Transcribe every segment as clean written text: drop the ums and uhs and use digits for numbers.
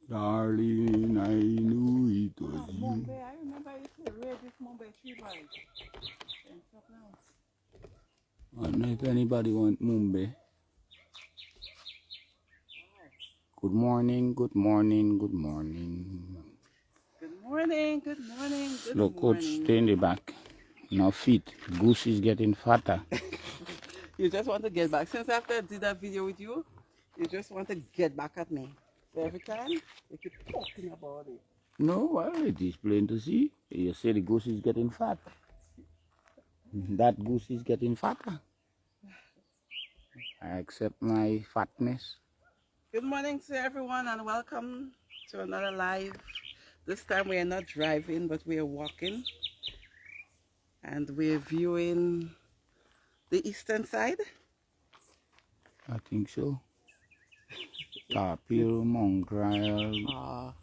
Darling, I knew it was you. Mumbai, I remember I used to raid this Mumbai tree by and stuff now. I don't know if anybody want Mumbai. Good morning, good morning, good morning. Good morning, good morning, good Look, coach, morning. stay in the back. Now feet. Goose is getting fatter. You just want to get back. Since after I did that video with you, you just want to get back at me. So every time you keep talking about it. No, well, it is plain to see. You say the goose is getting fat. That goose is getting fatter. I accept my fatness. Good morning to everyone and welcome to another live. This time we are not driving but we are walking and we're viewing the eastern side. I think so. Tapir, Mongrel,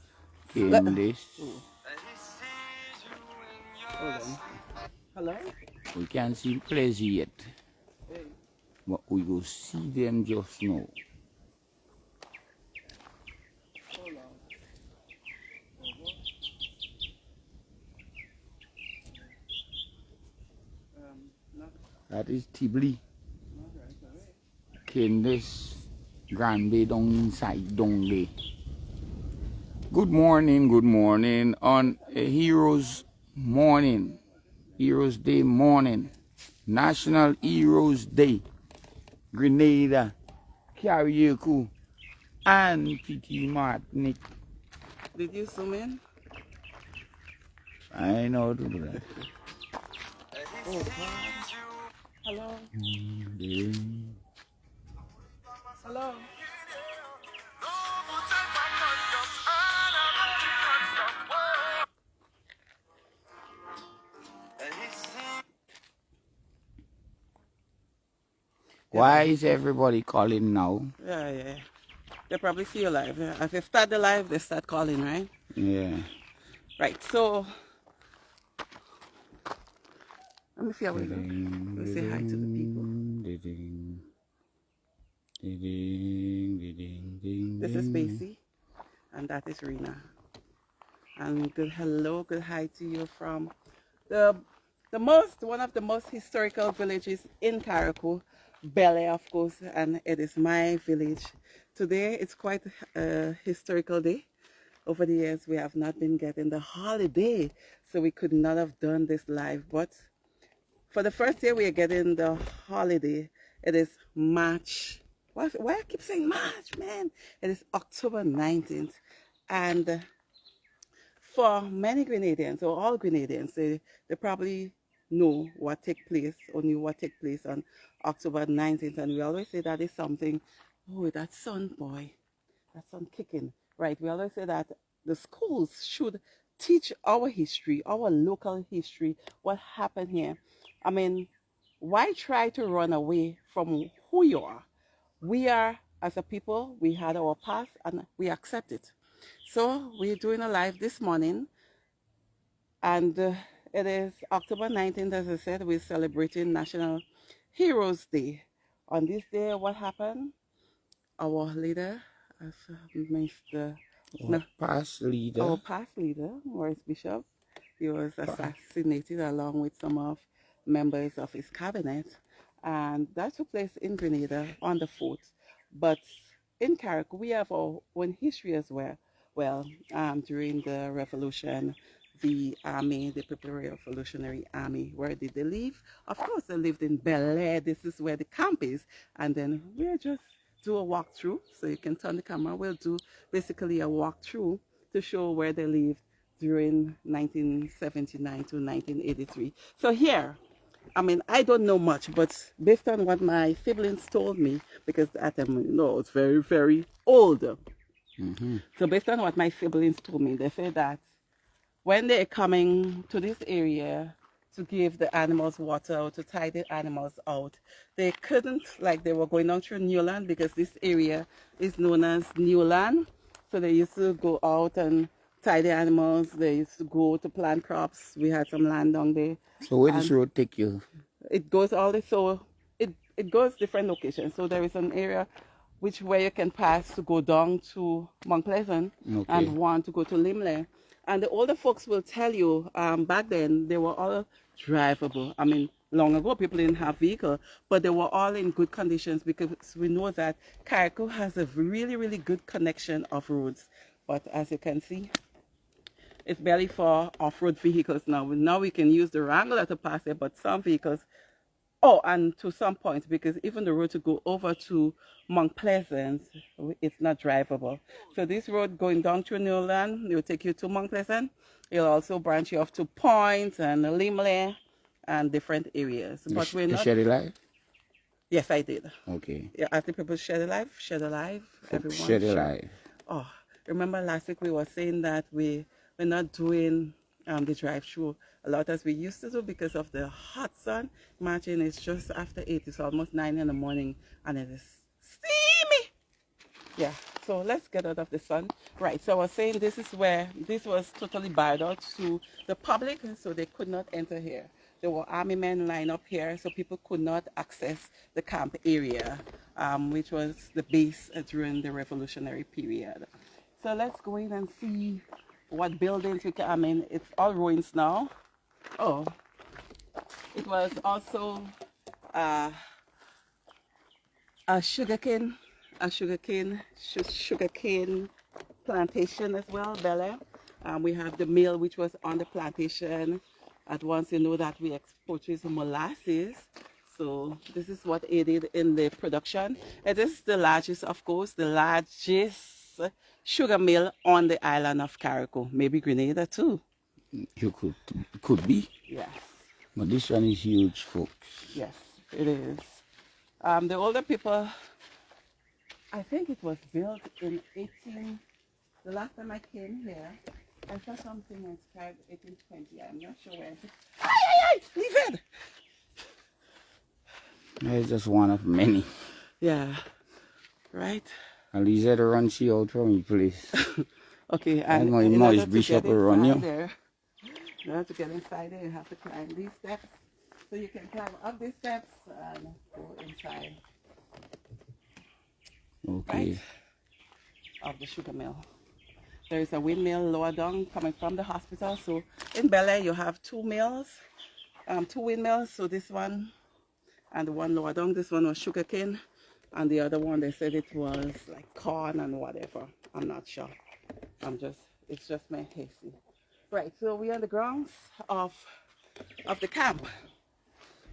Candice. Hold on. Hello? We can't see Plazy yet. Hey. But we will see them just now. Hold on. Not That is Tibli. right away. Candice, Granby down inside down there. Good morning on a Heroes morning. Heroes Day morning. National Heroes Day. Grenada, Carriacou, and Petit Martinique. Did you zoom in? I know how to do that. Oh, God. Hello? Hello? Why is everybody calling now? Yeah. They probably see you live. Yeah. If you start the live, they start calling, right? Yeah. Right, so let me see how we look. We'll say hi to the people. This is Basie, and that is Rena. And good hello, good hi to you from one of the most historical villages in Carriacou, Bel, of course, and it is my village. Today it's quite a historical day. Over the years we have not been getting the holiday, so we could not have done this live, but for the first year we are getting the holiday. It is March. Why I keep saying March, man? It is October 19th, and for many Grenadians, or all Grenadians, they probably know what take place or knew what take place on October 19th. And we always say that is something, oh, that sun, boy, that sun kicking. Right, we always say that the schools should teach our history, our local history, what happened here. I mean, why try to run away from who you are? We are, as a people, we had our past and we accept it. So we're doing a live this morning, and it is October 19th, as I said, we're celebrating National Heroes Day. On this day, what happened? Our leader, as Mr. No, Past leader. our past leader, Maurice Bishop, he was assassinated along with some of members of his cabinet, and that took place in Grenada on the 4th. But in Carrick, we have our own history as well. Well, during the revolution, the army, the Preparatory Revolutionary Army, where did they live? Of course, they lived in Bel Air. This is where the camp is. And then we'll just do a walkthrough. So you can turn the camera. We'll do basically a walkthrough to show where they lived during 1979 to 1983. So here, I mean, I don't know much, but based on what my siblings told me, because at the time, it's very, very old. So based on what my siblings told me, they say that when they're coming to this area to give the animals water or to tie the animals out, they couldn't, like they were going down through Newland because this area is known as Newland. So they used to go out and tie the animals. They used to go to plant crops. We had some land down there. So where this road take you? It goes all this, so it goes different locations. So there is an area which where you can pass to go down to Mount Pleasant, Okay. and one to go to Limley. And the older folks will tell you, back then they were all drivable. I mean, long ago people didn't have vehicle, but they were all in good conditions, because we know that Carriacou has a really, really good connection of roads. But as you can see, it's barely for off-road vehicles now. Now we can use the Wrangler to pass it, but some vehicles, oh, and to some point, because even the road to go over to Mount Pleasant, it's not drivable. So this road going down through Newland, it will take you to Mount Pleasant. It'll also branch you off to Point and Limley and different areas. But we're You not. shed it live? Yes, I did. Okay. Yeah, as the people shed alive, everyone. Shed it live. Oh, remember last week we were saying that we're not doing the drive-through a lot as we used to do because of the hot sun. Imagine it's just after 8, it's almost 9 in the morning, and it is steamy. Yeah, so let's get out of the sun. Right, so I was saying this was totally barred out to the public, so they could not enter here. There were army men lined up here, so people could not access the camp area, which was the base during the revolutionary period. So let's go in and see what buildings we can. I mean, it's all ruins now. Oh, it was also a sugarcane plantation as well, Bella. We have the mill which was on the plantation. At once, you know that we purchased molasses. So this is what aided in the production. It is the largest, of course, the largest sugar mill on the island of Carriacou. Maybe Grenada too. You could be. Yes. But this one is huge, folks. Yes, it is. The older people, I think it was built in the last time I came here, I saw something inscribed 1820. I'm not sure where. Leave it! It's just one of many. Yeah, right? At least I run she out from me, please. Okay, I'm and going in to order noise to Bishop get will run you. inside there, in order to get inside there, you have to climb these steps. So you can climb up these steps and go inside. Okay. Right? Of the sugar mill. There is a windmill lower down coming from the hospital. So in Bel Air you have two windmills. So this one and the one lower down, this one was sugarcane, and the other one they said it was like corn and whatever. I'm not sure. It's just my hasty. Right, so we're on the grounds of the camp,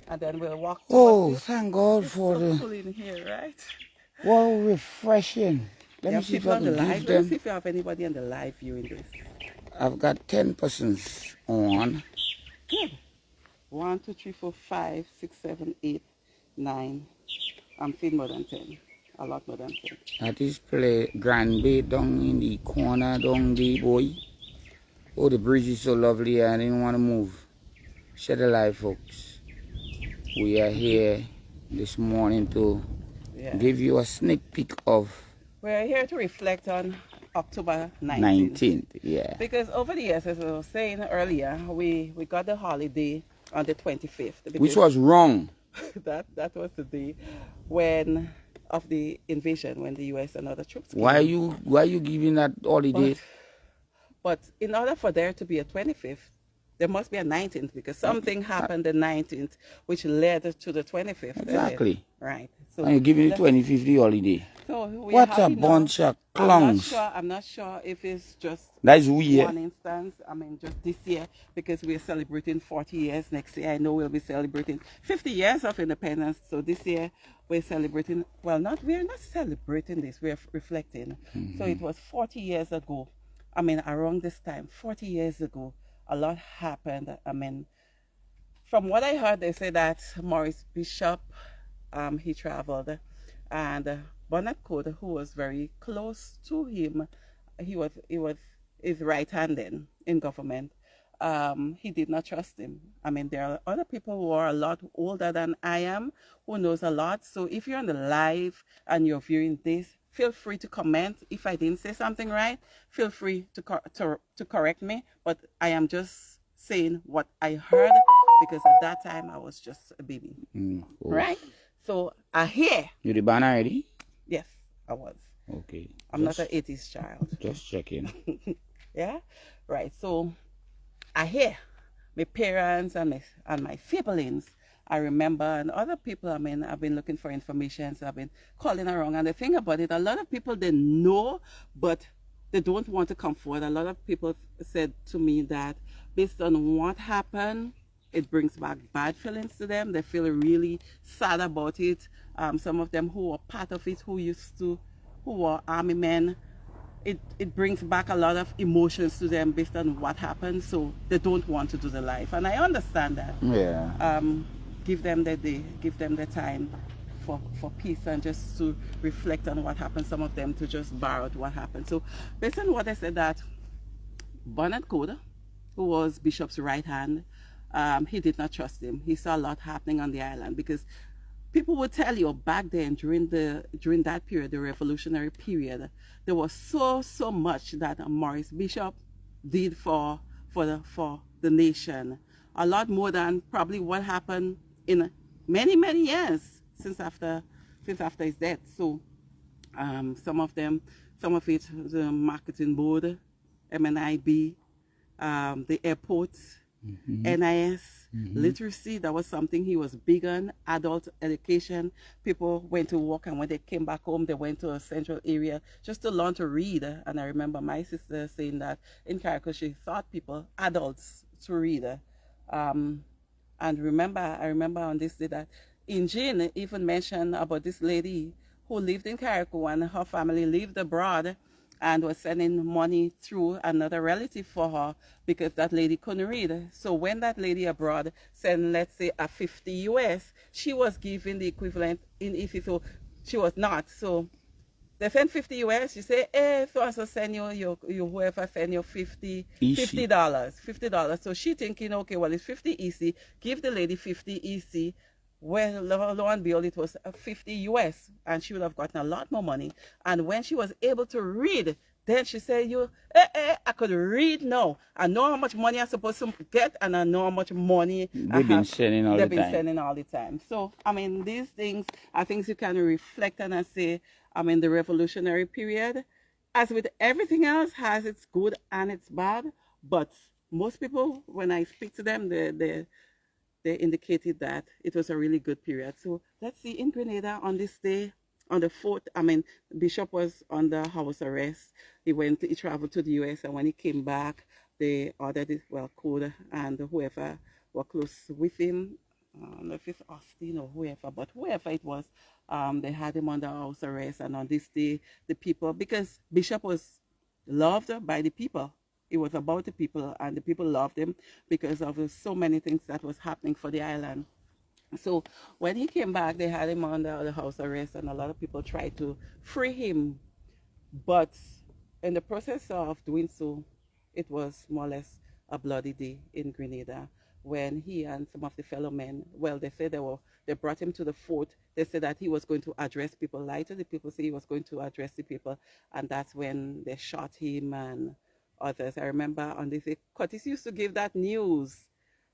and then we'll walk. Oh, thank God for so the. cool in here, right? Wow, refreshing. Let me see if I can give Let's them. see if you have anybody on the live viewing this. I've got 10 persons on. Good. 1, 2, 3, 4, 5, 6, 7, 8, 9. I'm seeing more than 10. A lot more than 10. At this place, Grand Bay down in the corner down the boy. Oh, the bridge is so lovely. I didn't want to move. Shed alive, folks. We are here this morning to give you a sneak peek of We're here to reflect on October 19th. Yeah. Because over the years, as I was saying earlier, we got the holiday on the 25th. Which was wrong. that was the day of the invasion, when the U.S. and other troops came. Why are you giving that holiday? But in order for there to be a 25th, there must be a 19th, because something happened the 19th, which led to the 25th. Exactly. Right. So And you're giving the 25th the holiday. So What a bunch of clowns. I'm not sure if it's just That's weird. one instance. I mean, just this year, because we're celebrating 40 years. Next year, I know we'll be celebrating 50 years of independence. So this year, we're celebrating, we're not celebrating this, we're reflecting. So it was 40 years ago. I mean, around this time, 40 years ago, a lot happened. I mean, from what I heard, they say that Maurice Bishop, he traveled, and Bonnet Code, who was very close to him, he was his right hand in government. He did not trust him. I mean, there are other people who are a lot older than I am, who knows a lot. So if you're on the live and you're viewing this, feel free to comment. If I didn't say something right, feel free to correct me. But I am just saying what I heard, because at that time I was just a baby. Right? So I hear. You the banner already? Yes, I was. Okay. I'm not an 80s child. Just checking. Yeah, right. So I hear my parents and my siblings. I remember, and other people. I mean, I've been looking for information, so I've been calling around. And the thing about it, a lot of people they know, but they don't want to come forward. A lot of people said to me that based on what happened, it brings back bad feelings to them. They feel really sad about it. Some of them who were part of it, who were army men, it brings back a lot of emotions to them based on what happened, so they don't want to do the life, and I understand that. Yeah. Give them the day, give them the time for peace and just to reflect on what happened. Some of them to just borrow what happened. So based on what I said, that Bernard Coder, who was Bishop's right hand, he did not trust him. He saw a lot happening on the island, because people would tell you back then during that period, the revolutionary period, there was so much that Maurice Bishop did for the nation. A lot more than probably what happened in many years since after his death. So some of it, the marketing board, MNIB, the airports, NIS, literacy, that was something he was big on. Adult education, people went to work, and when they came back home, they went to a central area just to learn to read. And I remember my sister saying that in Caracas, she taught adults to read. And I remember on this day that Jean even mentioned about this lady who lived in Caracas, and her family lived abroad and was sending money through another relative for her because that lady couldn't read. So when that lady abroad sent, let's say, a 50 US, she was given the equivalent in EC, so she was not. So they sent 50 US, you say, hey, so send you whoever send you $50. $50. So she thinking, okay, well, it's 50 EC, give the lady 50 EC. Well, lo and behold, it was 50 US, and she would have gotten a lot more money. And when she was able to read, then she said, I could read now. I know how much money I'm supposed to get, and I know how much money They've been sending all the time. So, I mean, these things are things you can reflect on and say, I mean, the revolutionary period, as with everything else, has its good and its bad. But most people, when I speak to them, they indicated that it was a really good period. So let's see, in Grenada on this day, on the 4th, I mean, Bishop was under house arrest. He traveled to the US, and when he came back, they ordered it, Coder and whoever were close with him, I don't know if it's Austin or whoever, but whoever it was, they had him under house arrest. And on this day, the people, because Bishop was loved by the people, it was about the people, and the people loved him because of so many things that was happening for the island. So when he came back, they had him under the house arrest, and a lot of people tried to free him. But in the process of doing so, it was more or less a bloody day in Grenada when he and some of the fellow men, they said they brought him to the fort. They said that he was going to address people. Later, the people say he was going to address the people, and that's when they shot him and others. I remember on this, Curtis used to give that news.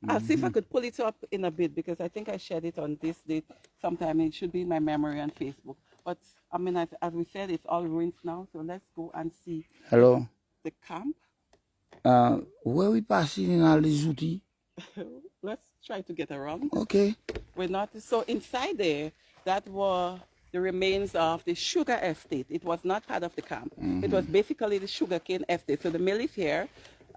I'll see if I could pull it up in a bit, because I think I shared it on this date sometime. It should be in my memory on Facebook. But I mean, as we said, it's all ruins now. So let's go and see. Hello. The camp. Where we passing in all the Zouti? Let's try to get around. Okay. We're not so inside there. That were the remains of the sugar estate. It was not part of the camp. It was basically the sugarcane estate. So the mill is here.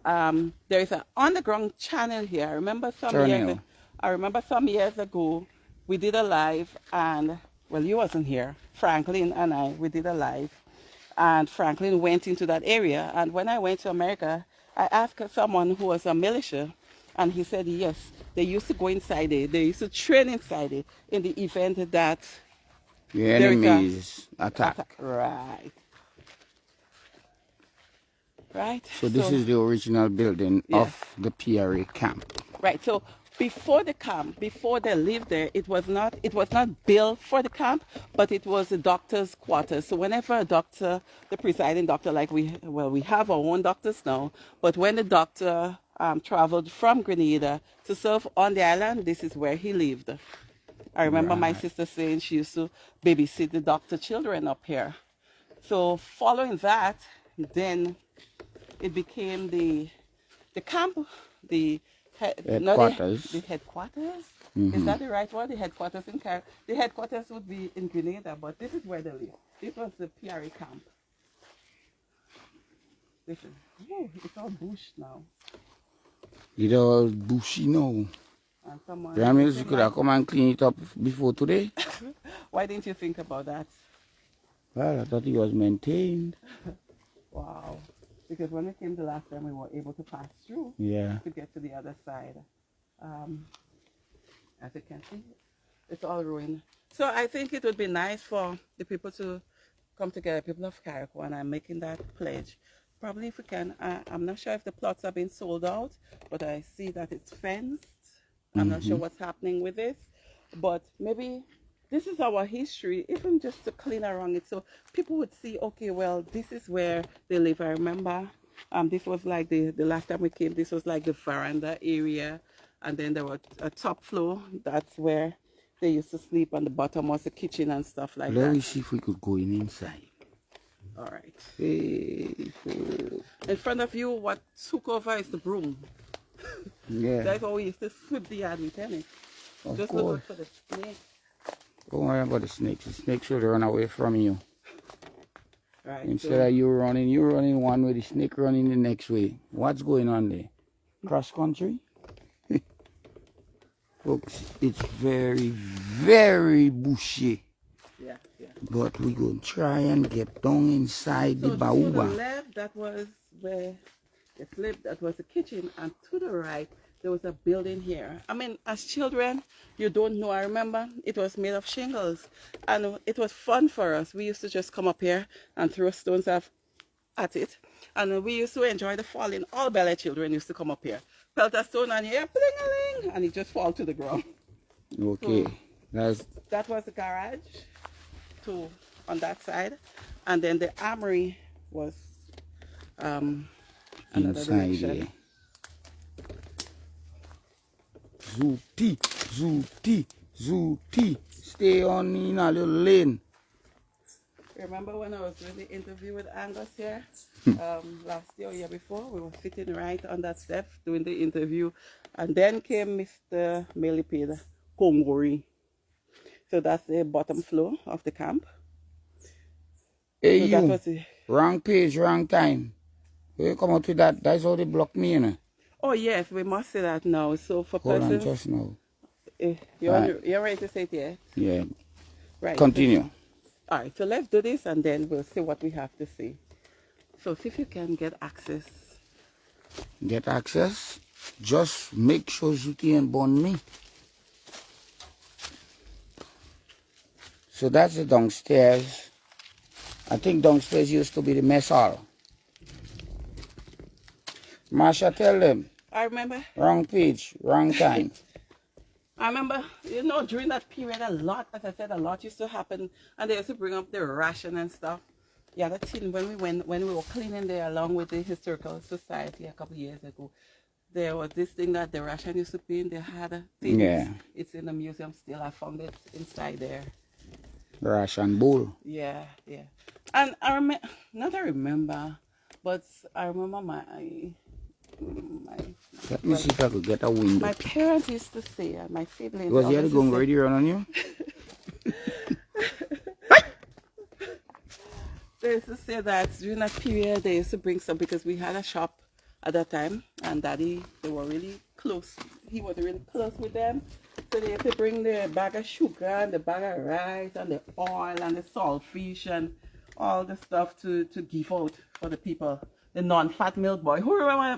There is an underground channel here. I remember some years ago, we did a live, and you wasn't here. Franklin and I, we did a live, and Franklin went into that area. And when I went to America, I asked someone who was a militia, and he said yes, they used to go inside it. They used to train inside it in the event that the enemies attack. Right. So this is the original building of the PRA camp. Right. So before the camp, before they lived there, it was not built for the camp, but it was the doctor's quarters. So whenever a doctor, the presiding doctor, like we have our own doctors now, but when the doctor traveled from Grenada to serve on the island, this is where he lived. I remember my sister saying she used to babysit the doctor children up here. So following that, then it became the camp, the not the Headquarters. headquarters. Is Mm-hmm. that the right word? The headquarters in the headquarters would be in Grenada, but this is where they live. This was the PRA camp. This is, oh, it's all bush now. It all bushy now. And someone, Grandmas, you could have come and clean it up before today. why didn't you think about that? Well, I thought it was maintained. Wow. Because when we came the last time, we were able to pass through Yeah. to get to the other side. As you can see, it's all ruined. So I think it would be nice for the people to come together, people of Carriacou, and I'm making that pledge. Probably if we can, I'm not sure if the plots are being sold out, but I see that it's fenced. I'm not sure what's happening with this, but maybe this is our history, even just to clean around it, so people would see, okay, well, this is where they live. I remember this was like the last time we came, this was like the veranda area, and then there was a top floor, that's where they used to sleep, on the bottom was the kitchen and stuff like Let that. me see if we could go inside. All right. Hey, In front of you, what took over is the broom. yeah, That's how we used to sweep the yard with tennis. of Just course. look for the snake. Don't worry about the snakes. The snakes should run away from you. Right. Instead of you running one way, the snake running the next way. What's going on there? Cross country? Folks, it's very, very bushy. yeah, yeah. But we gonna try and get down inside So the to the baoba. left, that was where the slip, that was the kitchen, and to the right, there was a building here. I mean, as children, you don't know. I remember it was made of shingles, and it was fun for us. We used to just come up here and throw stones at it, and we used to enjoy the falling. All Bel Air children used to come up here, pelt a stone, and here, pling-a-ling, and it just fall to the ground. Okay, So that's that was the garage on that side, and then the armory was another inside direction. there. Zooty, zooty, zooty. Stay on in a little lane. Remember when I was doing the interview with Angus here last year or year before? We were sitting right on that step doing the interview, and then came Mr. Melipede Kongori. So that's the bottom floor of the camp. Hey, So that you. was the, Wrong page, wrong time. When you come out with that, that's how they block me, you know. oh yes, we must say that now. So for Hold on persons, just now. you're ready to say it, yeah? Yeah. Right. Continue. So, all right, so let's do this and then we'll see what we have to say. So see if you can get access. Get access. Just make sure Zuti and bond me. So that's the downstairs. I think downstairs used to be the mess hall. Marsha, tell them. I remember, Wrong page, wrong time. you know, during that period, a lot, as I said, a lot used to happen, and they used to bring up the ration and stuff. Yeah, that's it. When we were cleaning there along with the Historical Society a couple of years ago, there was this thing that the ration used to be in. They had a thing. Yeah. It's in the museum still. I found it inside there. Ration bowl. Yeah, yeah. And I remember, not I remember, but I remember my Let me see if I could get a window. my parents used to say, and my siblings. Was the always other used going to say- ready run on you? They used to say that during that period they used to bring some, because we had a shop at that time, and Daddy, they were really close. He was really close with them. So they used to bring the bag of sugar and the bag of rice and the oil and the saltfish and all the stuff to give out for the people. The non-fat milk boy. Who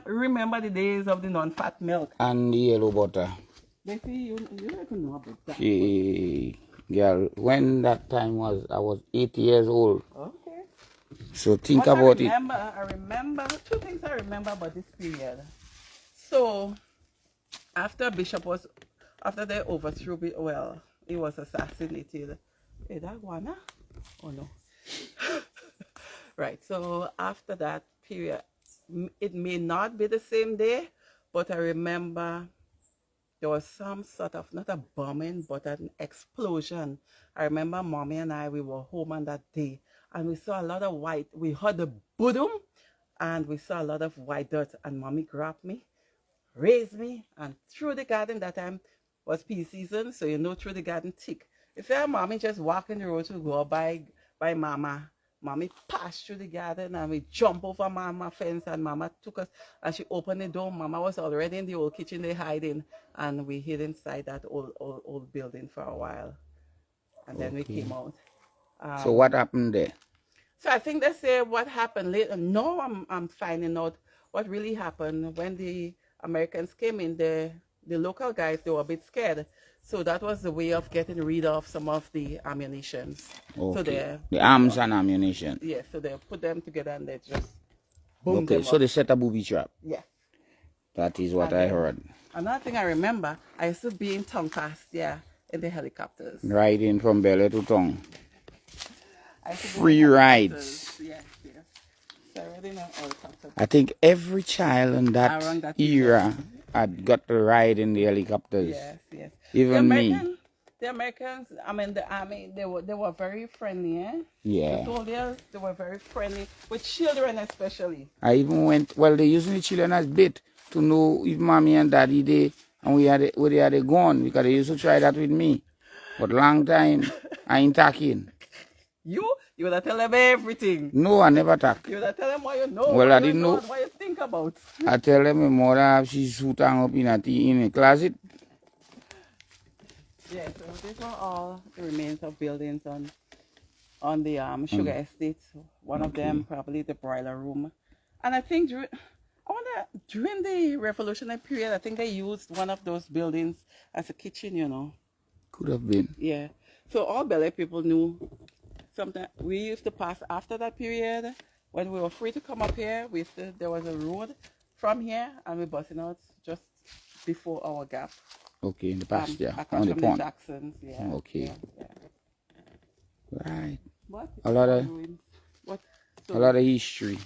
remember the days of the non-fat milk? And the yellow butter. They say you don't know about that. She, girl, when that time was, I was 8 years old. Okay. So think What about I remember two things I remember about this period. So after they overthrew, well, he was assassinated. Is that Juana? Oh no. Right. So after that period, it may not be the same day, but I remember there was some sort of, not a bombing, but an explosion. I remember mommy and I, we were home on that day, and we saw a lot of white. We heard the boom, and we saw a lot of white dirt, and mommy grabbed me, raised me, and through the garden. That time was pea season, so you know, through the garden thick. If our mommy just walking the road to go by mama, mommy passed through the garden and we jump over mama fence, and mama took us, and she opened the door. Mama was already in the old kitchen, they hiding, and we hid inside that old building for a while, and then we Okay. came out. So what happened there? So I think they say what happened later. No, I'm finding out what really happened when the Americans came in. The local guys, they were a bit scared. So that was the way of getting rid of some of the ammunitions. So Okay. The arms and ammunition. yeah, so they put them together and they just boom Okay, them so up. they set a booby trap. Yes. That is what And I then heard. another thing I remember, I used to be in Tonkasia in the helicopters. Riding from Bele to Tongue. I used to be in Free helicopters. rides. Yes, yes. So I already know helicopters. I think every child in that Around that era had got to ride in the helicopters. Yes, yes. Even me. The Americans, I mean the army, they were very friendly, eh? Yeah. The soldiers, they were very friendly with children especially. I even went, well, they using the children as bait to know if mommy and daddy they, and where they had gone, because they used to try that with me. But long time, I ain't talking. You would have tell them everything. No, I never talk. You would have tell them what you know, Well, what I you didn't know. what you think about. I tell them my mother have she suit hang up in a closet. Yeah, so these were all the remains of buildings on the sugar estate. One of them probably the broiler room. And I think during the revolutionary period, I think they used one of those buildings as a kitchen, you know. Could have been. Yeah. So all Bel Air people knew something. We used to pass after that period when we were free to come up here. There was a road from here, and we busting out just before our gap. Okay, in the past, yeah, Across on the from pond. the Jacksons, yeah. Okay. Yeah. Right. What? A lot of What? a lot of history.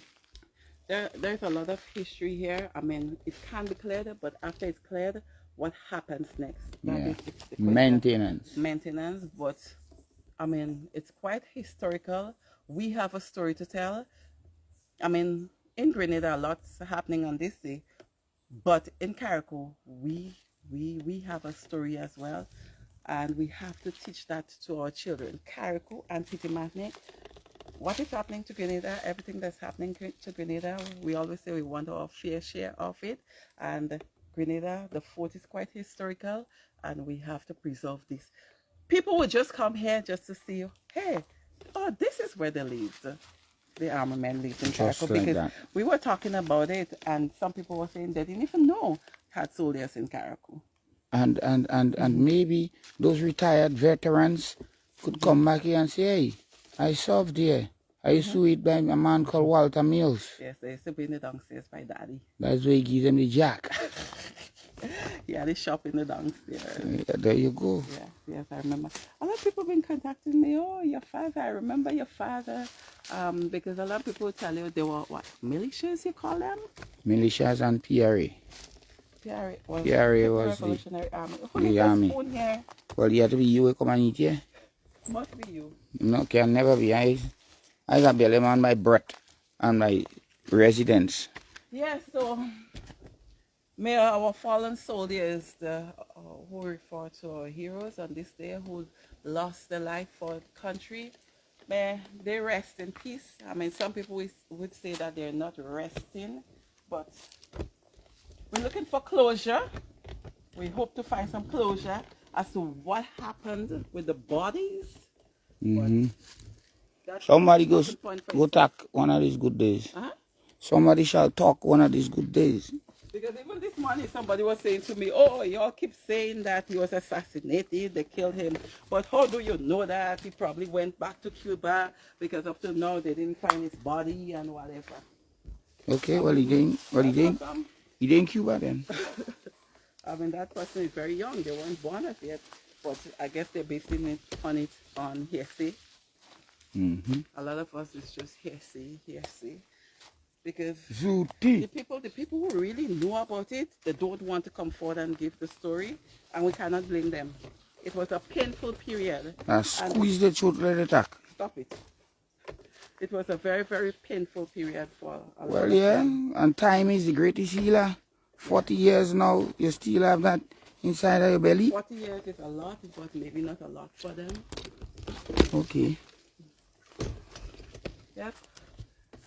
There's a lot of history here. I mean, it can be cleared, but after it's cleared, what happens next? That Yeah. is the question. Maintenance. Maintenance, but I mean, it's quite historical. We have a story to tell. I mean, in Grenada, lots happening on this day, but in Carriacou, we have a story as well, and we have to teach that to our children. Carriacou and Petit-Martinique, what is happening to Grenada, everything that's happening to Grenada, we always say we want our fair share of it, and Grenada, the fort is quite historical, and we have to preserve this. People would just come here just to see, hey, oh, this is where they lived. The army men lived in Just Carriacou, like because that. we were talking about it, and some people were saying they didn't even know had soldiers in Carriacou. And maybe those retired veterans could come back here and say, hey, I served here. I used to eat by a man called Walter Mills. Yes, they used to be in the downstairs by Daddy. That's where he gives them the jack. Yeah, they shop in the downstairs. Yeah, there you go. Yes, yes, I remember. A lot of people been contacting me. Oh, your father, I remember your father. Because a lot of people tell you they were what, militias you call them? Militias and PRA. PRA was, PRA was the Revolutionary Army. Who the did army. the spoon here? Well, you have to be you who come and eat here. Must be you. No, can never be. I got belly man by birth and my residence. Yeah, so may our fallen soldiers, who refer to our heroes on this day, who lost their life for the country, may they rest in peace. I mean, some people would say that they're not resting, but we're looking for closure. We hope to find some closure as to what happened with the bodies. Mm-hmm. That's Somebody the goes important point for go you. talk one of these good days. Huh? Somebody shall talk one of these good days. Because even this morning somebody was saying to me, oh, y'all keep saying that he was assassinated, they killed him. But how do you know that? He probably went back to Cuba because up to now they didn't find his body and whatever. Okay, well he didn't Cuba then. I mean, that person is very young. They weren't born as yet. But I guess they're basing it on hearsay. Mm-hmm. A lot of us is just hearsay. because Zooty. the people who really know about it, they don't want to come forward and give the story, and we cannot blame them. It was a painful period. And Squeeze the throat, let it attack. stop it. It was a very, very painful period for a lot Well, of yeah, them. and time is the greatest healer. 40 years now, you still have that inside of your belly? 40 years is a lot, but maybe not a lot for them. Okay. Yep.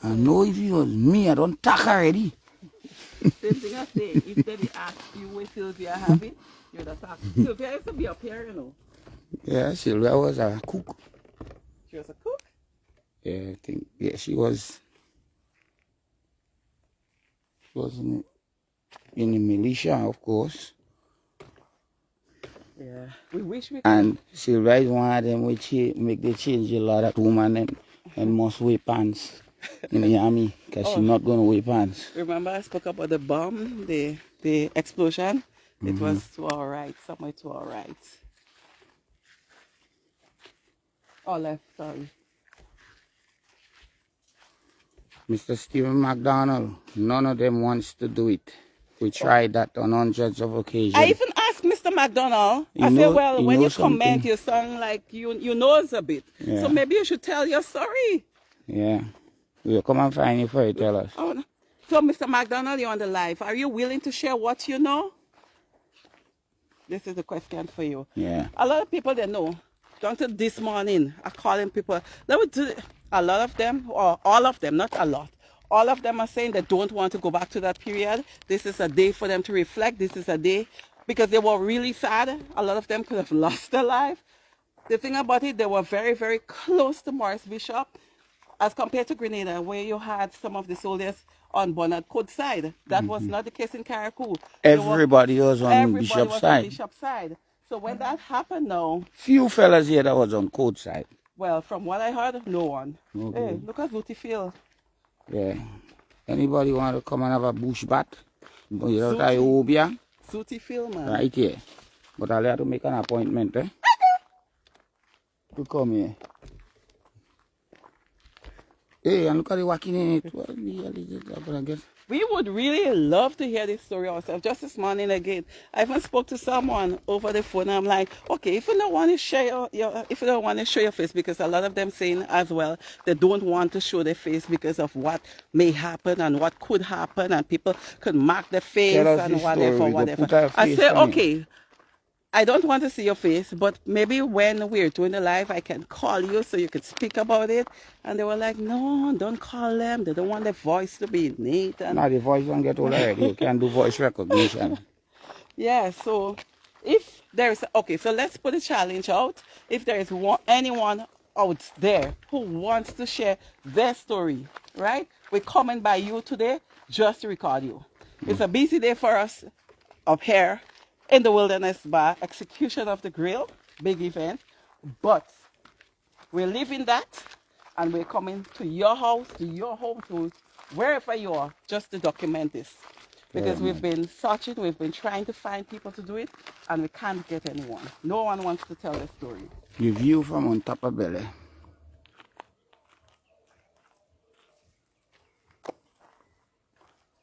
I know if it was me, I don't talk already. Same thing I say. If they ask you where Sylvia have it, you'd attack. Sylvia used to be up here, you know. Yeah, Sylvia was a cook. She was a cook. Yeah, I think, yeah, she was in the militia, of course. Yeah. We wish we could. And Sylvia is one of them which make the change a lot of women and must wear pants in the army because she's not going to wear pants. Remember I spoke about the bomb, the explosion? It was to our right, somewhere to our right. Or left, sorry. Mr. Stephen McDonald, none of them wants to do it. We tried that on hundreds of occasions. I even asked Mr. McDonald, I said, well, when you comment, you sound like you knows a bit. Yeah. So maybe you should tell your story. Yeah. We'll come and find you for you, tell us. Oh, no. So, Mr. McDonald, you're on the live. Are you willing to share what you know? This is a question for you. Yeah. A lot of people, they know. Down to this morning, I'm calling people. A lot of them, or all of them, not a lot. All of them are saying they don't want to go back to that period. This is a day for them to reflect. This is a day because they were really sad. A lot of them could have lost their life. The thing about it, they were very, very close to Morris Bishop as compared to Grenada, where you had some of the soldiers on Bernard Code side. That was not the case in Carriacou. Everybody was on Bishop's side. Bishop's side. So when that happened now, Few fellas here that was on Code side. well, from what I heard, no one. Okay. Hey, look at Zooty Field. Yeah. Anybody want to come and have a bush bat? You know that Obia? Zooty Field, man. Right here. But I'll have to make an appointment, eh? To come here. Hey, and look at the walking in it. What the hell is it I'm gonna get? We would really love to hear this story ourselves. Just this morning again, I even spoke to someone over the phone. I'm like, okay, if you don't want to share if you don't want to show your face, because a lot of them saying as well they don't want to show their face because of what may happen and what could happen, and people could mark their face and whatever. I say, okay, I don't want to see your face, but maybe when we're doing the live, I can call you so you could speak about it. And they were like, no, don't call them. They don't want their voice to be neat. And no, the voice don't get old already. You can do voice recognition. yeah, so if there's, okay, so let's put a challenge out. If there is anyone out there who wants to share their story, right? We're coming by you today just to record you. It's a busy day for us up here in the Wilderness Bar, Execution of the Grill, big event. But we're leaving that and we're coming to your house, to your home, to wherever you are, just to document this. Because we've been searching, we've been trying to find people to do it, and we can't get anyone. No one wants to tell the story. The view from on top of Belly.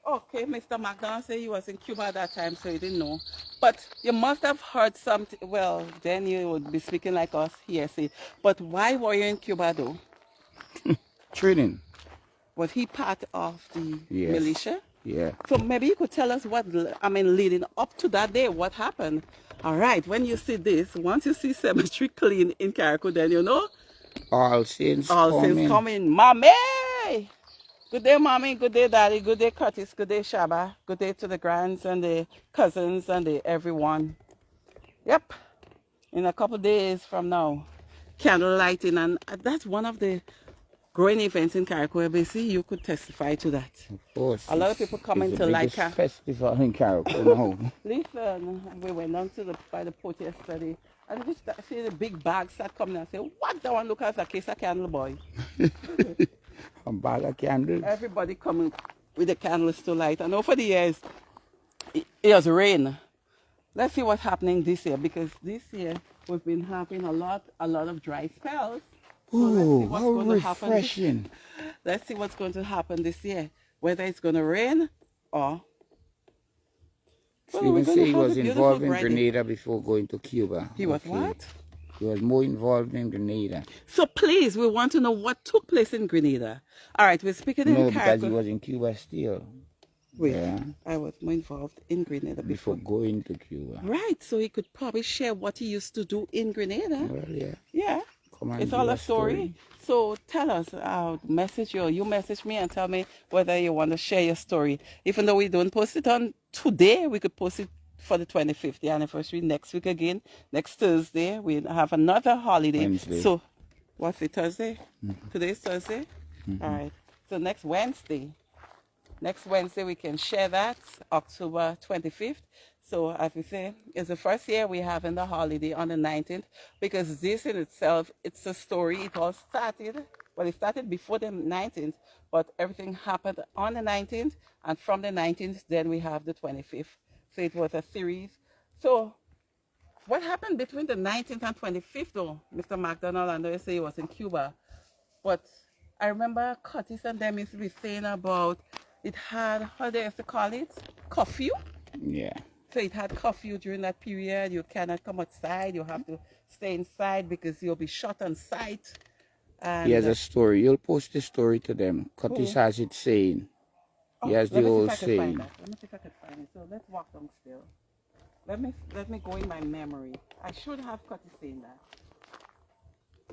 Okay, Mr. McDonald said he was in Cuba at that time, so he didn't know. But you must have heard something. Well, then you would be speaking like us here, see. But why were you in Cuba, though? Training. Was he part of the Yes. militia? Yeah. So maybe you could tell us what, leading up to that day, what happened? All right, when you see this, once you see cemetery clean in Carriacou, then you know All Saints coming. Mommy! Good day, Mommy. Good day, Daddy. Good day, Curtis. Good day, Shaba. Good day to the grands and the cousins and the everyone. Yep. In a couple days from now, candle lighting, and that's one of the growing events in Carriacou. BC, you could testify to that. Of course. A lot of people coming to like festival in Carriacou now. Listen, we went down to by the port yesterday, and just see the big bags start coming and say, what that one look as a case of candle, boy. A bag of candles. Everybody coming with the candles to light. And over the years, it was rain. Let's see what's happening this year, because this year we've been having a lot of dry spells. Ooh, how refreshing. Let's see what's going to happen this year. whether it's going to rain or... Stephen said he was involved in Grenada before going to Cuba. He was what? He was more involved in Grenada. So please, we want to know what took place in Grenada. All right, we're speaking in No, because he was in Cuba still. Wait, Yeah. I was more involved in Grenada Before going to Cuba. Right, so he could probably share what he used to do in Grenada. Well, yeah. Yeah. Come on, It's all a story. So tell us, I'll message you, or you message me and tell me whether you want to share your story. Even though we don't post it on today, we could post it for the 25th the anniversary next week again. Next Thursday, we have another holiday. Wednesday. So, what's it, Thursday? Today's Thursday? All right. So next Wednesday we can share that, October 25th. So as we say, it's the first year we have in the holiday on the 19th, because this in itself, it's a story. It all started, well, it started before the 19th, but everything happened on the 19th, and from the 19th, then we have the 25th. So it was a series. So what happened between the 19th and 25th, though, Mr. McDonald? I know you say he was in Cuba, but I remember Curtis and them used to be saying about it had, how they used to call it, curfew? Yeah. So it had curfew during that period. You cannot come outside. You have to stay inside because you'll be shot on sight. And He has a story. You'll post the story to them. Curtis has it saying. He has the whole saying. Let me see if I can find it. So let's walk down still. Let me go in my memory. I should have Curtis saying that.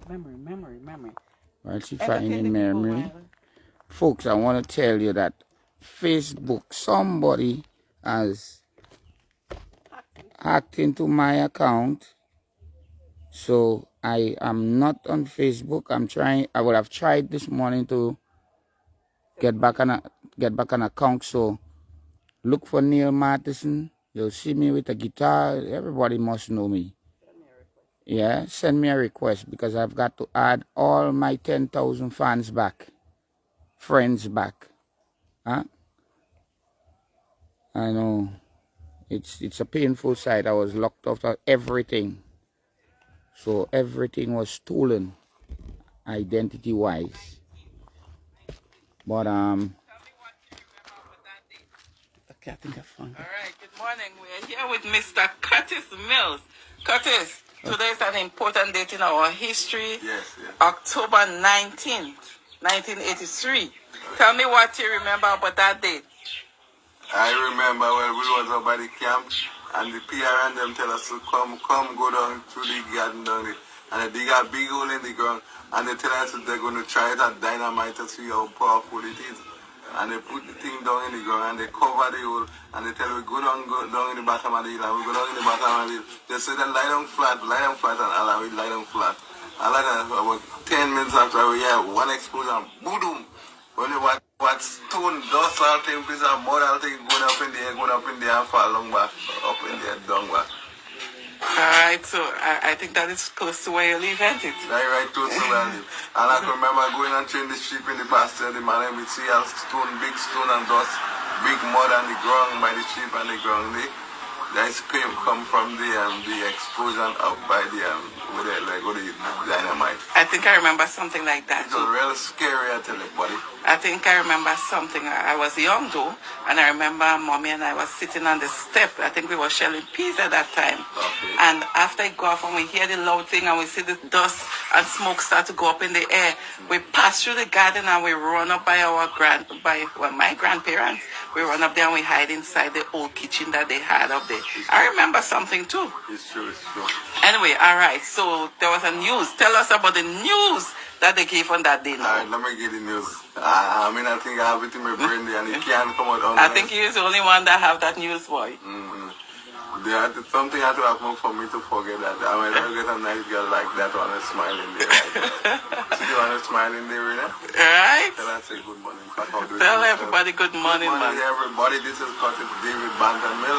Memory. While she finding memory. Folks, I want to tell you that Facebook, somebody has hacked into my account. So I am not on Facebook. I would have tried this morning to get back an account. So look for Neil Matheson. You'll see me with a guitar. Everybody must know me. Yeah, send me a request, because I've got to add all my 10,000 fans back. Friends back. Huh? I know. It's a painful sight. I was locked off of everything. So everything was stolen, identity-wise. But okay, I think I found it. All right, good morning. We're here with Mr. Curtis Mills. Curtis, today is an important date in our history. Yes. October 19th, 1983. Tell me what you remember about that date. I remember when we was up by the camp, and the PR and them tell us to come go down through the garden down there. And they dig a big hole in the ground, and they tell us that they're going to try it at dynamite to see how powerful it is. And they put the thing down in the ground, and they cover the hole, and they tell we go down in the bottom of the hill, and we go down in the bottom of the hill. They say then lie down flat, and allow it lie down flat. And like that, about 10 minutes after we hear one explosion, boom! Only what stone, dust, all things, piece of mud, all things going up in the air, and fall long back, up in the air, down back. Alright, so I think that is close to where you live, isn't it? Right close to where I live. And I can remember going and train the sheep in the pasture, the man would see all stone, big stone and dust, big mud on the ground by the sheep and the ground. The ice cream come from the explosion up by the with the dynamite. I think I remember something like that. It was real scary, I tell you, buddy. I think I remember something. I was young though, and I remember Mommy and I was sitting on the step. I think we were shelling peas at that time. Okay. And after it go off and we hear the loud thing and we see the dust and smoke start to go up in the air, we pass through the garden and we run up by my grandparents. We run up there and we hide inside the old kitchen that they had up there. I remember something too. It's true. Anyway, all right. So there was a news. Tell us about the news that they gave on that day now. All right, let me get the news. I think I have it in my brain there, and it can't come out. I think he is the only one that have that news, boy. Something had to happen for me to forget that. I mean, I get a nice girl like that one and smiling there. Right? See the one smiling there, you know? Right. Tell her say good morning. Tell everybody good morning, man. Everybody, this is Curtis David Banton Mill.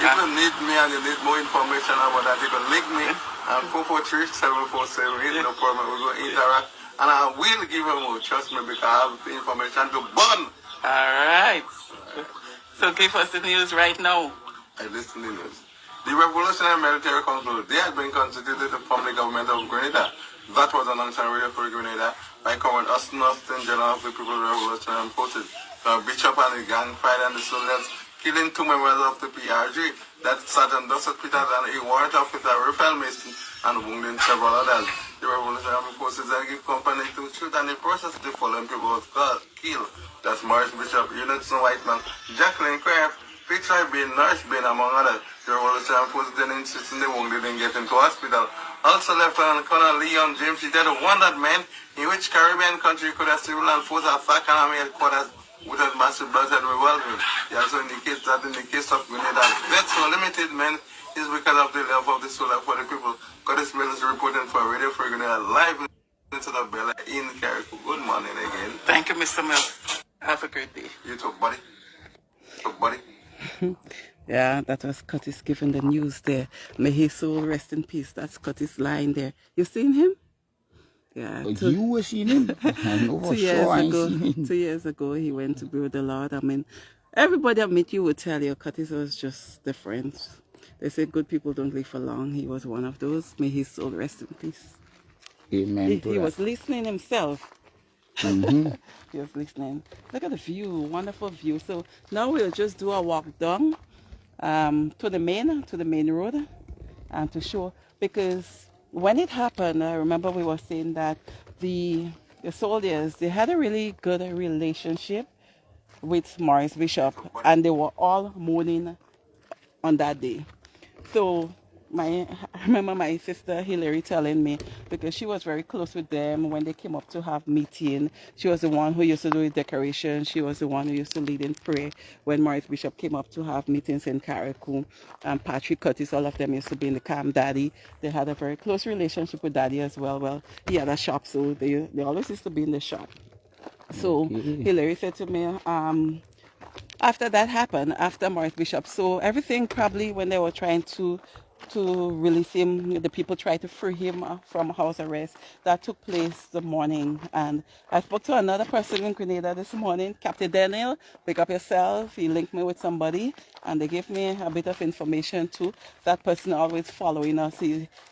If you need me and you need more information about that, you can link me at 443-747. It's no problem. We're going to interact. And I will give you more. Trust me, because I have information to burn. All right. So give us the news right now. I listen to this. The Revolutionary Military Council, they had been constituted to form the government of Grenada. That was announced on Radio Free Grenada by covering Austin General of the People Revolutionary Forces. Bishop and the gang fight and the soldiers killing 2 members of the PRG. That's Sergeant Dorset Peters and a warrant officer, Raphael Mason, and wounding several others. The Revolutionary Forces then give company to shoot, and in the process the following people was killed. That's Morris Bishop, Unitson Whiteman, Jacqueline Craft, Fitzroy Bain, Nurse Bain, among others. The Revolutionary Forces then insisted the wounded didn't get into hospital. Also Lieutenant Colonel Leon James, he did a wondered man in which Caribbean country could have civil and force attack and army headquarters with a massive bloodshed revolving. He also indicates that in the case of Grenada's death so limited men is because of the love of the solar for the people. Curtis Mills reporting for Radio Free Grenada live instead of Bella in Carriacou. Good morning again. Thank you, Mr. Mills. Have a great day. You too, buddy. Buddy. Yeah, that was Curtis giving the news there. May his soul rest in peace. That's Curtis lying there. You seen him? Yeah. You were seeing him? I know for sure I ain't seen him. 2 years ago, he went to be with the Lord. I mean, everybody I meet you would tell you Curtis was just different. They say good people don't live for long. He was one of those. May his soul rest in peace. Amen. He was listening himself. Mm-hmm. He was listening. Look at the view, wonderful view. So now we'll just do a walk down to the main road, and to show, because when it happened, I remember we were saying that the soldiers, they had a really good relationship with Morris Bishop, and they were all mourning on that day. So I remember my sister Hillary telling me, because she was very close with them when they came up to have meeting. She was the one who used to do the decoration. She was the one who used to lead in prayer when Morris Bishop came up to have meetings in Carriacou. And Patrick Curtis, all of them used to be in the camp. Daddy, they had a very close relationship with Daddy as well. Well, he had a shop, so they always used to be in the shop. So Hillary said to me, after that happened, after Morris Bishop, so everything probably when they were trying to release him, the people tried to free him from house arrest. That took place the morning. And I spoke to another person in Grenada this morning, Captain Daniel. Pick up yourself. He linked me with somebody, and they gave me a bit of information too. That person always following us.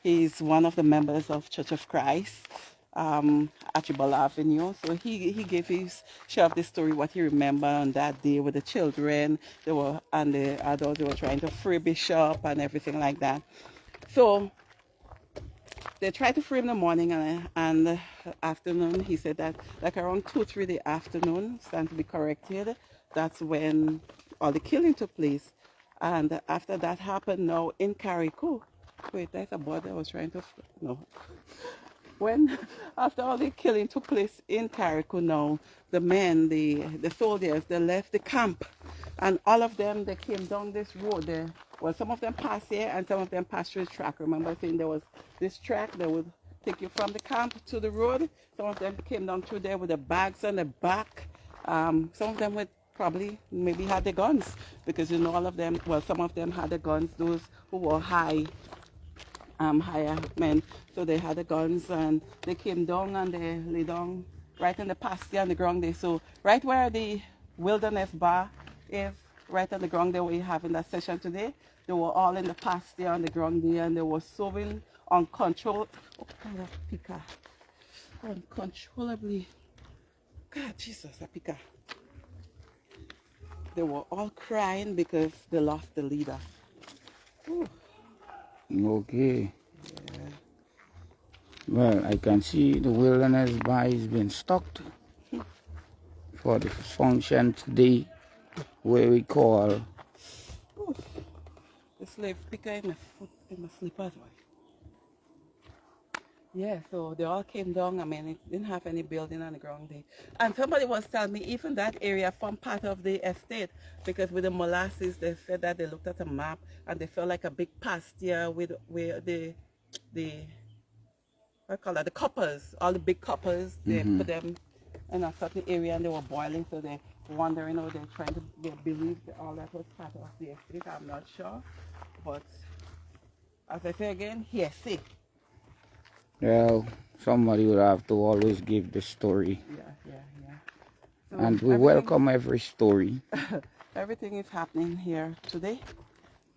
He's one of the members of Church of Christ, Archibald Avenue. So he gave his share of the story, what he remember on that day with the children. They were, and the adults, they were trying to free Bishop and everything like that. So they tried to free him in the morning, and the afternoon, he said that like around 2-3 the afternoon, stand to be corrected, that's when all the killing took place. And after that happened now in Carriacou, wait, that's a board I was trying to, no. When, after all the killing took place in Carriacou now, the men, the soldiers, they left the camp. And all of them, they came down this road there. Well, some of them passed here and some of them passed through the track. Remember saying there was this track that would take you from the camp to the road. Some of them came down through there with the bags on the back. Some of them would probably maybe had the guns, because you know all of them, well, some of them had the guns, those who were higher men, so they had the guns, and they came down and they lay down right in the pasture on the ground there. So right where the wilderness bar is, right on the ground there, we having that session today, they were all in the pasture on the ground there, and they were sowing uncontrollably. God, Jesus, a picker. They were all crying because they lost the leader. Ooh. Okay. Yeah. Well, I can see the wilderness bar has been stocked for the function today, where we call. Ooh. The slave picker in my slippers. Yeah, so they all came down. I mean, it didn't have any building on the ground there. And somebody was telling me even that area formed part of the estate, because with the molasses, they said that they looked at a map and they felt like a big pasture with where the what I call that, the coppers, all the big coppers, they put them in a certain area and they were boiling, so they're wondering, or they're trying to, they believe that all that was part of the estate. I'm not sure, but as I say again, hearsay. Well, somebody would have to always give the story. Yeah. So and we welcome every story. Everything is happening here today.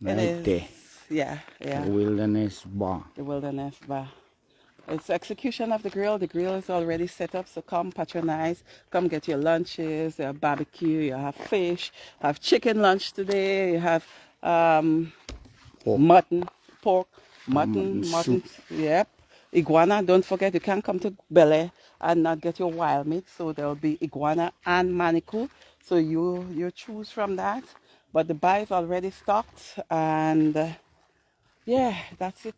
Right there. Yeah. The wilderness bar. The wilderness bar. It's execution of the grill. The grill is already set up, so come patronize. Come get your lunches. You have barbecue. You have fish. Have chicken lunch today. You have Pork. mutton, pork, Mutton mutton. soup. Yep. Iguana. Don't forget, you can't come to Bel Air and not get your wild meat. So there will be iguana and manikou. So you choose from that. But the bar is already stocked, and yeah, that's it.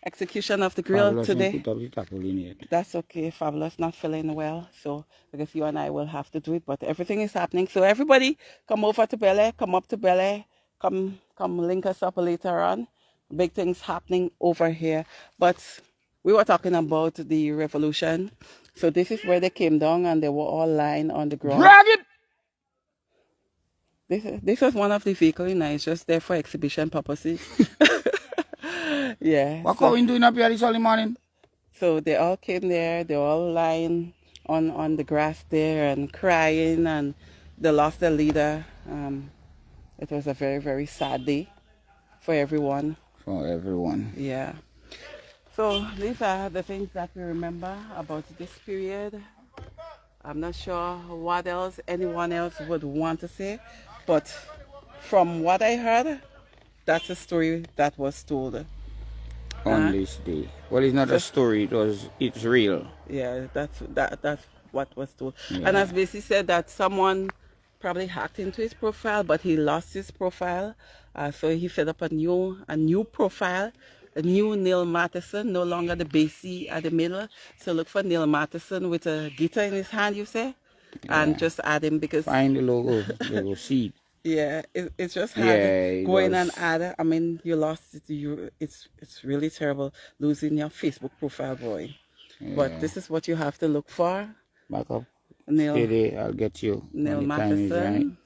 Execution of the grill Fabulous and today. put up the tackle yet. That's okay. Fabulous not feeling well, so I guess you and I will have to do it. But everything is happening. So everybody, come over to Bel Air. Come up to Bel Air. Come link us up later on. Big things happening over here. But we were talking about the revolution. So this is where they came down and they were all lying on the ground. Drag it! This was one of the vehicles, and it's just there for exhibition purposes. Yeah. What are we doing up here this early morning? So they all came there, they all lying on the grass there and crying, and they lost their leader. It was a very, very sad day for everyone. For everyone. Yeah. So these are the things that we remember about this period. I'm not sure what else anyone else would want to say, but from what I heard, that's a story that was told. On this day. Well, it's not a story, it's real. Yeah, that's what was told. Yeah. And as Basie said, that someone probably hacked into his profile, but he lost his profile. So he set up a new profile, a new Neil Matheson, no longer the Basie at the middle. So look for Neil Matheson with a guitar in his hand, you say, and just add him because Find the logo seed. yeah, it's just hard Yeah, going and add. I mean, you lost it. It's really terrible losing your Facebook profile, boy. But this is what you have to look for. Back up. Neil, Stay there, I'll get you. Neil when the time is Matheson. right.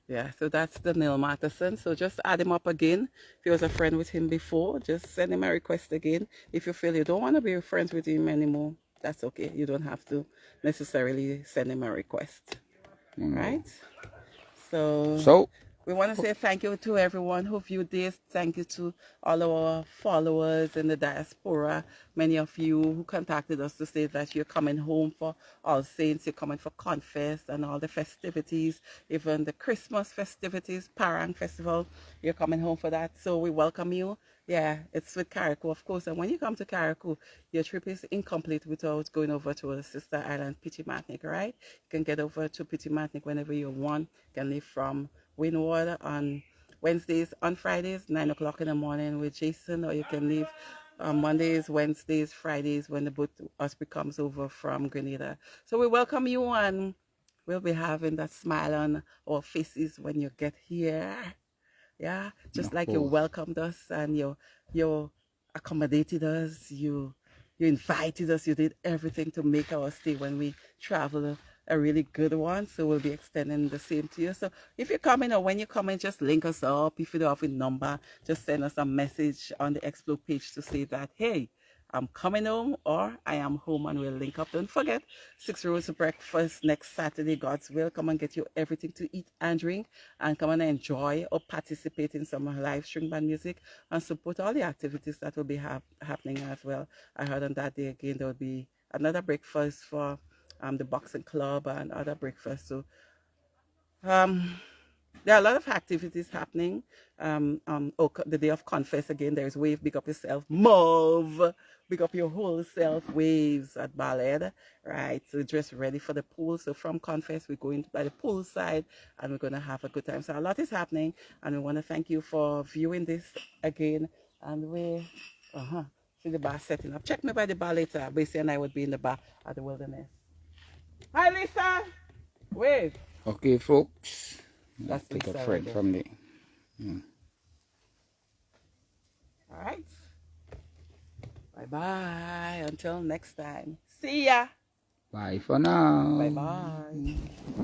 Yeah, so that's the Neil Matheson. So just add him up again. If you was a friend with him before, just send him a request again. If you feel you don't want to be friends with him anymore, that's okay. You don't have to necessarily send him a request. Right? So we want to say thank you to everyone who viewed this. Thank you to all our followers in the diaspora. Many of you who contacted us to say that you're coming home for All Saints, you're coming for Confess and all the festivities, even the Christmas festivities, Parang Festival. You're coming home for that. So we welcome you. Yeah, it's with Carriacou, of course. And when you come to Carriacou, your trip is incomplete without going over to a sister island, Petit-Martinique, right? You can get over to Petit-Martinique whenever you want. You can leave from Windward on Wednesdays, on Fridays, 9 o'clock in the morning with Jason, or you can leave on Mondays, Wednesdays, Fridays when the boat Osprey comes over from Grenada. So we welcome you, and we'll be having that smile on our faces when you get here. Yeah, just like you welcomed us and you accommodated us, you invited us, you did everything to make our stay when we travel a really good one. So we'll be extending the same to you. So if you're coming or when you're coming, just link us up. If you don't have a number, just send us a message on the Explode page to say that, hey, I'm coming home or I am home, and we'll link up. Don't forget, 6 Roads of Breakfast next Saturday, God's will. Come and get you everything to eat and drink, and come and enjoy or participate in some live string band music and support all the activities that will be happening as well. I heard on that day again there will be another breakfast for the boxing club and other breakfasts. So there are a lot of activities happening. The day of Confess again, there's Wave, big up yourself. Mauve, big up your whole self. Waves at Ballad, right? So just ready for the pool. So from Confess, we're going by the pool side, and we're going to have a good time. So a lot is happening, and we want to thank you for viewing this again. And we, see the bar setting up. Check me by the bar later. Basie and I would be in the bar at the Wilderness. Hi, Lisa. Wave. Okay, folks. That's take Lisa a friend right from there. All right. Bye-bye. Until next time. See ya. Bye for now. Bye-bye.